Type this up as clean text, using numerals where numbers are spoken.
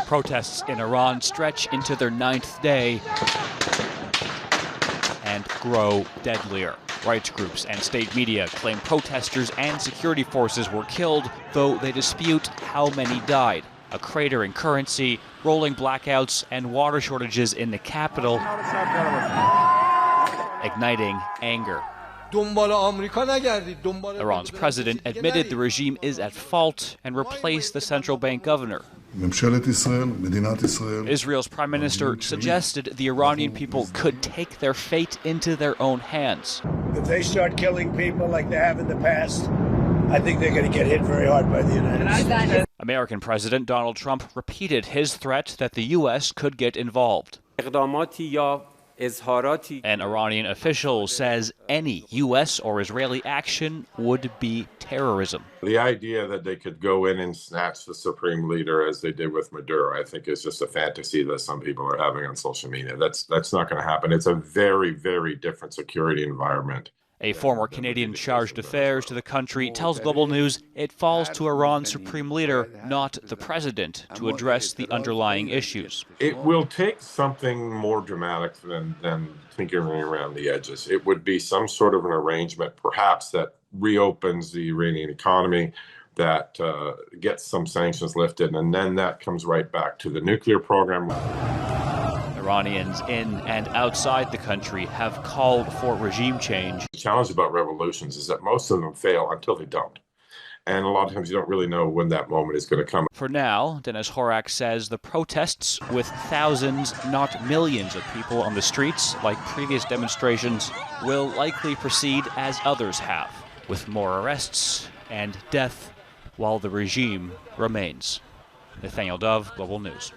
Protests in Iran stretch into their 9th day and grow deadlier. Rights groups and state media claim protesters and security forces were killed, though they dispute how many died. A crater in currency, rolling blackouts, and water shortages in the capital, igniting anger. Iran's president admitted the regime is at fault and replaced the central bank governor. Israel's prime minister suggested the Iranian people could take their fate into their own hands. If they start killing people like they have in the past, I think they're going to get hit very hard by the United States. American President Donald Trump repeated his threat that the U.S. could get involved. An Iranian official says any U.S. or Israeli action would be terrorism. The idea that they could go in and snatch the supreme leader as they did with Maduro, I think, is just a fantasy that some people are having on social media. That's not going to happen. It's a very, very different security environment. A former Canadian chargé d'affaires to the country tells Global News it falls to Iran's supreme leader, not the president, to address the underlying issues. It will take something more dramatic than tinkering around the edges. It would be some sort of an arrangement, perhaps, that reopens the Iranian economy, that gets some sanctions lifted, and then that comes right back to the nuclear program. Iranians in and outside the country have called for regime change. The challenge about revolutions is that most of them fail until they don't. And a lot of times you don't really know when that moment is going to come. For now, Dennis Horak says the protests, with thousands, not millions of people on the streets like previous demonstrations, will likely proceed as others have, with more arrests and death while the regime remains. Nathaniel Dove, Global News.